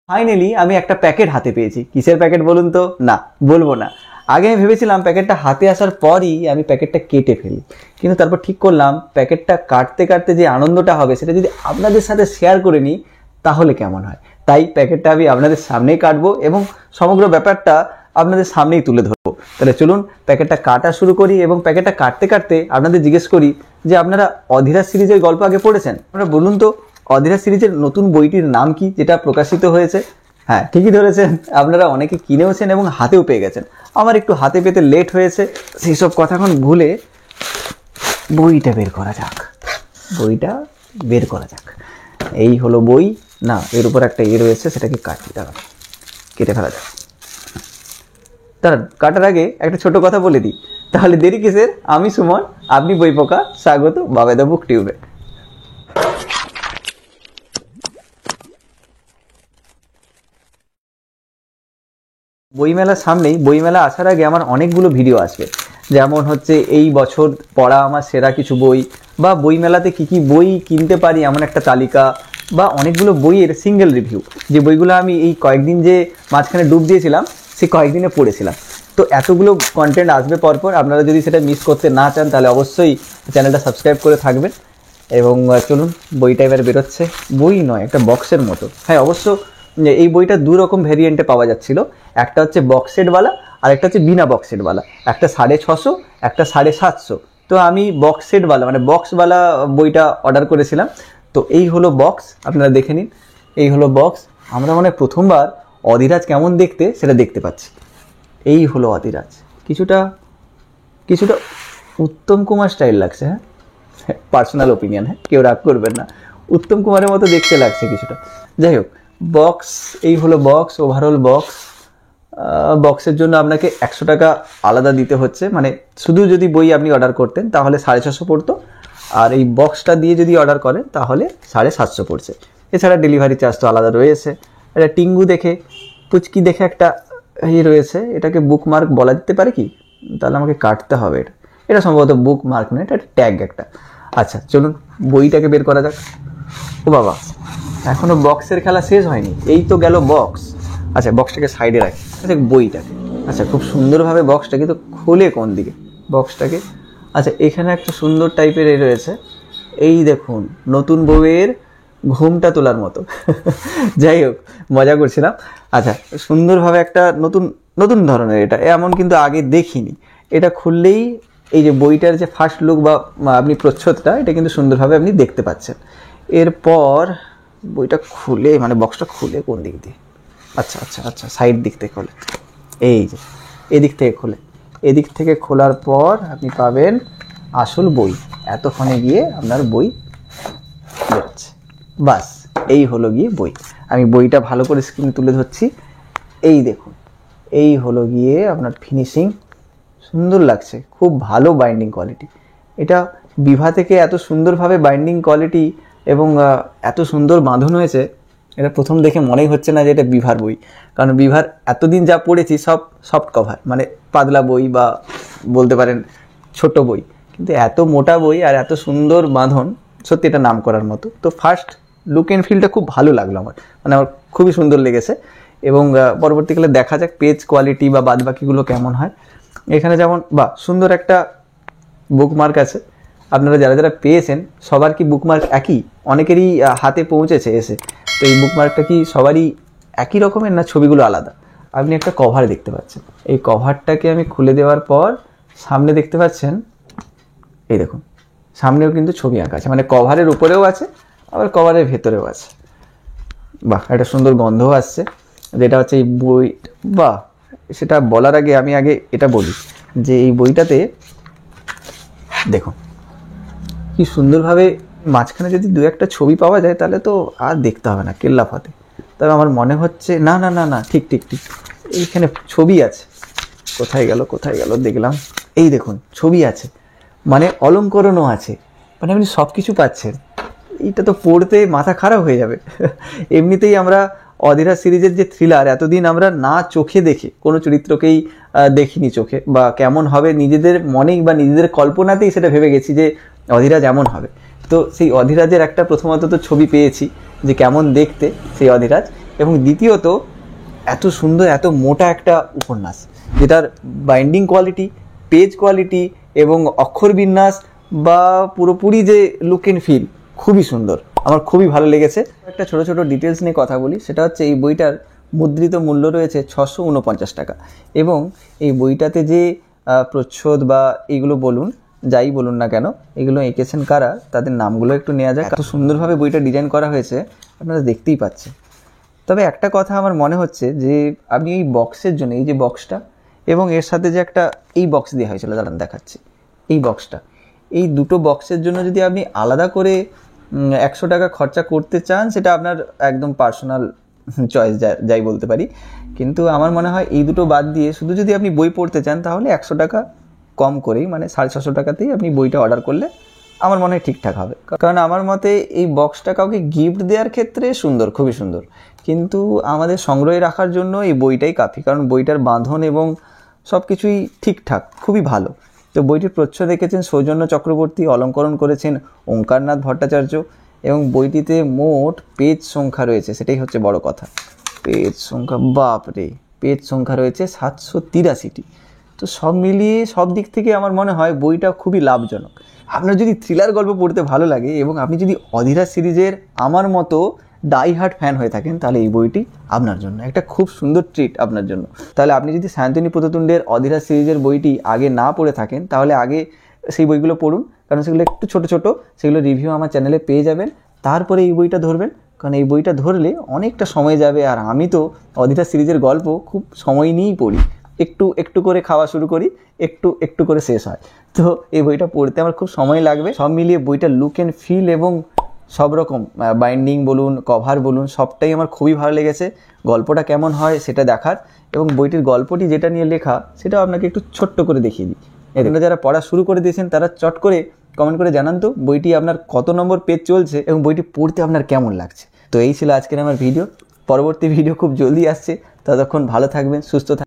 Finally আমি একটা packet হাতে পেয়েছি। কিসের প্যাকেট বলুন তো? না, বলবো না। আগে আমি ভেবেছিলাম প্যাকেটটা হাতে আসার পরই আমি প্যাকেটটা কেটে ফেলি, কিন্তু তারপর ঠিক করলাম প্যাকেটটা কাটতে কাটতে যে আনন্দটা হবে সেটা যদি আপনাদের সাথে শেয়ার করে নিই তাহলে কেমন হয়। তাই প্যাকেটটা আমি আপনাদের সামনেই কাটবো এবং সমগ্র ব্যাপারটা আপনাদের সামনেই তুলে ধরবো। তাহলে চলুন প্যাকেটটা কাটা শুরু করি এবং প্যাকেটটা কাটতে কাটতে আপনাদের জিজ্ঞেস করি যে আপনারা অধীরাজ সিরিজের গল্প আগে পড়েছেন? আপনারা বলুন তো অধীরাজ সিরিজের নতুন বইটির নাম কি যেটা প্রকাশিত হয়েছে? হ্যাঁ, ঠিকই ধরেছেন, আপনারা অনেকে কিনেওছেন এবং হাতেও পেয়ে গেছেন। আমার একটু হাতে পেতে লেট হয়েছে, সেই সব কথা এখন ভুলে বইটা বের করা যাক। এই হলো বই। না, এর উপর একটা রয়েছে, সেটাকে কেটে ফেলা যাক। দাঁড়ান, কাটার আগে একটা ছোট কথা বলে দিই, তাহলে দেরি কিসের? আমি সুমন, আপনি বই পোকা, স্বাগত বাবেদা বুক টিউবে। বইমেলার সামনেই, বইমেলা আসার আগে আমার অনেকগুলো ভিডিও আসবে, যেমন হচ্ছে এই বছর পড়া আমার সেরা কিছু বই, বা বইমেলাতে কী কী বই কিনতে পারি এমন একটা তালিকা, বা অনেকগুলো বইয়ের সিঙ্গেল রিভিউ, যে বইগুলো আমি এই কয়েকদিন যে মাঝখানে ডুব দিয়েছিলাম সেই কয়েকদিনে পড়েছিলাম। তো এতগুলো কন্টেন্ট আসবে পরপর, আপনারা যদি সেটা মিস করতে না চান তাহলে অবশ্যই চ্যানেলটা সাবস্ক্রাইব করে থাকবেন। এবং চলুন, বইটা এবার বেরোচ্ছে। বই নয়, একটা বক্সের মতো। হ্যাঁ, অবশ্য এই বইটা দু রকম ভেরিয়েন্টে পাওয়া যাচ্ছিল। একটা হচ্ছে বক্স সেটওয়ালা আর একটা হচ্ছে বিনা বক্স সেটওয়ালা। একটা 650, একটা 750। তো আমি বক্স সেটওয়ালা মানে বক্সওয়ালা বইটা অর্ডার করেছিলাম। তো এই হলো বক্স, আপনারা দেখে নিন। এই হলো বক্স। আমরা মানে প্রথমবার অধীরাজ কেমন দেখতে সেটা দেখতে পাচ্ছি। এই হলো অধীরাজ, কিছুটা উত্তম কুমার স্টাইল লাগছে। হ্যাঁ, পার্সোনাল ওপিনিয়ন, হ্যাঁ, কেউ রাগ করবেন না। উত্তম কুমারের মতো দেখতে লাগছে কিছুটা। যাই হোক, বক্স এই হলো বক্স, ওভারঅল বক্স। বক্সের জন্য আপনাকে 100 টাকা আলাদা দিতে হচ্ছে, মানে শুধু যদি বই আপনি অর্ডার করতেন তাহলে 650 পড়তো, আর এই বক্সটা দিয়ে যদি অর্ডার করেন তাহলে 750 পড়ছে। এছাড়া ডেলিভারি চার্জ তো আলাদা রয়েছে। এটা টিঙ্গু দেখে, পুচকি দেখে একটা রয়েছে, এটাকে বুকমার্ক বলা যেতে পারে কি? তাহলে আমাকে কাটতে হবে এটা। এটা সম্ভবত বুকমার্ক নয়, এটা ট্যাগ একটা। আচ্ছা, চলুন বইটাকে বের করা যাক। ও বাবা, এখনো বক্সের খেলা শেষ হয়নি, এই তো গেল বক্স। আচ্ছা, বক্সটাকে সাইডে রাখি। আচ্ছা, বইটাকে, আচ্ছা, খুব সুন্দরভাবে বক্সটা কিন্তু খুলে কোন দিকে বক্সটাকে। আচ্ছা, এখানে একটা সুন্দর টাইপের রয়েছে, এই দেখুন, নতুন বউয়ের ঘুমটা তোলার মতো। যাই হোক, মজা করছিলাম। আচ্ছা, সুন্দরভাবে একটা নতুন ধরনের, এটা এমন কিন্তু আগে দেখিনি। এটা খুললেই এই যে বইটার যে ফার্স্ট লুক বা আপনি প্রচ্ছদটা, এটা কিন্তু সুন্দরভাবে আপনি দেখতে পাচ্ছেন। এরপর বইটা খুলে, মানে বক্সটা খুলে কোন দিক দিয়ে? আচ্ছা, সাইড দিক থেকে খোলে। এই যে এদিক থেকে খোলে, এদিক থেকে খোলার পর আপনি পাবেন আসল বই। এতক্ষণে গিয়ে আপনার বই বেরোচ্ছে। বাস, এই হলো গিয়ে বই। আমি বইটা ভালো করে স্ক্রিন তুলে ধরছি। এই দেখুন, এই হলো গিয়ে আপনার ফিনিশিং। সুন্দর লাগছে, খুব ভালো বাইন্ডিং কোয়ালিটি। এটা বিভা থেকে এত সুন্দরভাবে বাইন্ডিং কোয়ালিটি এবং এত সুন্দর বাঁধন হয়েছে, এটা প্রথম দেখে মনেই হচ্ছে না যে এটা বিভার বই। কারণ বিভার এতদিন যা পড়েছি সব সফট কভার, মানে পাতলা বই বা বলতে পারেন ছোট বই, কিন্তু এত মোটা বই আর এত সুন্দর বাঁধন, সত্যি এটা নাম করার মতো। তো ফার্স্ট লুক অ্যান্ড ফিলটা খুব ভালো লাগলো আমার, মানে আমার খুবই সুন্দর লেগেছে। এবং পরবর্তীকালে দেখা যাক পেজ কোয়ালিটি বা বাদবাকিগুলো কেমন হয়। এখানে যেমন সুন্দর একটা বুকমার্ক আছে। আপনারা যারা যারা পেয়েছেন সবার কি বুকমার্ক একই? অনেকেরই হাতে পৌঁছেছে এসে। তো এই বুকমার্কটা কি সবারই একই রকমের, না ছবিগুলো আলাদা? আপনি একটা কভার দেখতে পাচ্ছেন। এই কভারটাকে আমি খুলে দেওয়ার পর সামনে দেখতে পাচ্ছেন, এই দেখুন, সামনেও কিন্তু ছবি আঁকা আছে, মানে কভারের উপরেও আছে আবার কভারের ভেতরেও আছে। একটা সুন্দর গন্ধও আসছে, যেটা হচ্ছে এই বই। সেটা বলার আগে আমি এটা বলি যে এই বইটাতে দেখুন কি সুন্দরভাবে মাঝখানে যদি দু একটা ছবি পাওয়া যায় তাহলে তো আর দেখতে হবে না কেল্লা ফাতে। তবে আমার মনে হচ্ছে না, ঠিক, এইখানে ছবি আছে। কোথায় গেল দেখলাম, এই দেখুন ছবি আছে, মানে অলঙ্করণও আছে, মানে আপনি সব কিছু পাচ্ছেন। এইটা তো পড়তে মাথা খারাপ হয়ে যাবে। এমনিতেই আমরা অধীরাজ সিরিজের যে থ্রিলার, এতদিন আমরা না চোখে দেখে কোনো চরিত্রকেই দেখিনি চোখে, বা কেমন হবে নিজেদের মনেই বা নিজেদের কল্পনাতেই সেটা ভেবে গেছি যে অধীরাজ এমন হবে। তো সেই অধীরাজের একটা প্রথমত তো ছবি পেয়েছি যে কেমন দেখতে সেই অধীরাজ, এবং দ্বিতীয়ত এত সুন্দর এত মোটা একটা উপন্যাস, যেটার বাইন্ডিং কোয়ালিটি, পেজ কোয়ালিটি এবং অক্ষর বিন্যাস বা পুরোপুরি যে লুক অ্যান্ড ফিল খুবই সুন্দর, আমার খুবই ভালো লেগেছে। একটা ছোট ছোট ডিটেলস নিয়ে কথা বলি, সেটা হচ্ছে এই বইটার মুদ্রিত মূল্য রয়েছে 649 টাকা, এবং এই বইটাতে যে প্রচ্ছদ বা এইগুলো বলুন, যাই বলুন না কেন, এগুলো এঁকেছেন কারা, তাদের নামগুলো একটু নেওয়া যায়। এত সুন্দরভাবে বইটা ডিজাইন করা হয়েছে, আপনারা দেখতেই পাচ্ছেন। তবে একটা কথা আমার মনে হচ্ছে যে আমি এই বক্সের জন্য, এই যে বক্সটা এবং এর সাথে যে একটা এই বক্স দেওয়া হয়েছিল, দাঁড়ান দেখাচ্ছি, এই বক্সটা, এই দুটো বক্সের জন্য যদি আপনি আলাদা করে 100 টাকা খরচা করতে চান, সেটা আপনার একদম পার্সোনাল চয়েস যাই বলতে পারি। কিন্তু আমার মনে হয় এই দুটো বাদ দিয়ে শুধু যদি আপনি বই পড়তে চান, তাহলে 100 টাকা কম করেই, মানে 650 টাকাতেই আপনি বইটা অর্ডার করলে আমার মনে হয় ঠিকঠাক হবে। কারণ আমার মতে এই বক্সটা কাউকে গিফট দেওয়ার ক্ষেত্রে সুন্দর, খুবই সুন্দর, কিন্তু আমাদের সংগ্রহে রাখার জন্য এই বইটাই কাফি, কারণ বইটার বাঁধন এবং সব কিছুই ঠিকঠাক, খুবই ভালো। তো বইটির প্রচ্ছদ দেখেছেন সৌজন্য চক্রবর্তী, অলঙ্করণ করেছেন ওঙ্কারনাথ ভট্টাচার্য, এবং বইটিতে মোট পেজ সংখ্যা রয়েছে, সেটাই হচ্ছে বড় কথা, পেজ সংখ্যা, বাপরে, পেজ সংখ্যা রয়েছে 783টি। তো সব মিলিয়ে সব দিক থেকে আমার মনে হয় বইটা খুবই লাভজনক। আপনার যদি থ্রিলার গল্প পড়তে ভালো লাগে এবং আপনি যদি অধীরা সিরিজের আমার মতো ডাই হার্ট ফ্যান হয়ে থাকেন, তাহলে এই বইটি আপনার জন্য একটা খুব সুন্দর ট্রিট আপনার জন্য। তাহলে আপনি যদি সায়ন্তনী প্রততুণ্ডের অধীরা সিরিজের বইটি আগে না পড়ে থাকেন, তাহলে আগে সেই বইগুলো পড়ুন, কারণ সেগুলো একটু ছোট ছোট, সেগুলো রিভিউ আমার চ্যানেলে পেয়ে যাবেন। তারপরে এই বইটা ধরবেন, কারণ এই বইটা ধরলে অনেকটা সময় যাবে, আর আমি তো অধীরা সিরিজের গল্প খুব সময় নিয়েই পড়ি, একটু একটু করে খাওয়া শুরু করি, একটু একটু করে শেষ হয়। তো এই বইটা পড়তে আমার খুব সময় লাগবে। সব মিলিয়ে বইটার লুক অ্যান্ড ফিল এবং সব রকম বাইন্ডিং বলুন, কভার বলুন, সবটাই আমার খুবই ভালো লেগেছে। গল্পটা কেমন হয় সেটা দেখার, এবং বইটির গল্পটি যেটা নিয়ে লেখা সেটাও আপনাকে একটু ছোট্ট করে দেখিয়ে দিই। এখানে যারা পড়া শুরু করে দিয়েছেন তারা চট করে কমেন্ট করে জানান তো বইটি আপনার কত নম্বর পেজ চলছে এবং বইটি পড়তে আপনার কেমন লাগছে। তো এই ছিল আজকের আমার ভিডিও। পরবর্তী ভিডিও খুব জলদি আসছে, ততক্ষণ ভালো থাকবেন, সুস্থ থাকবেন।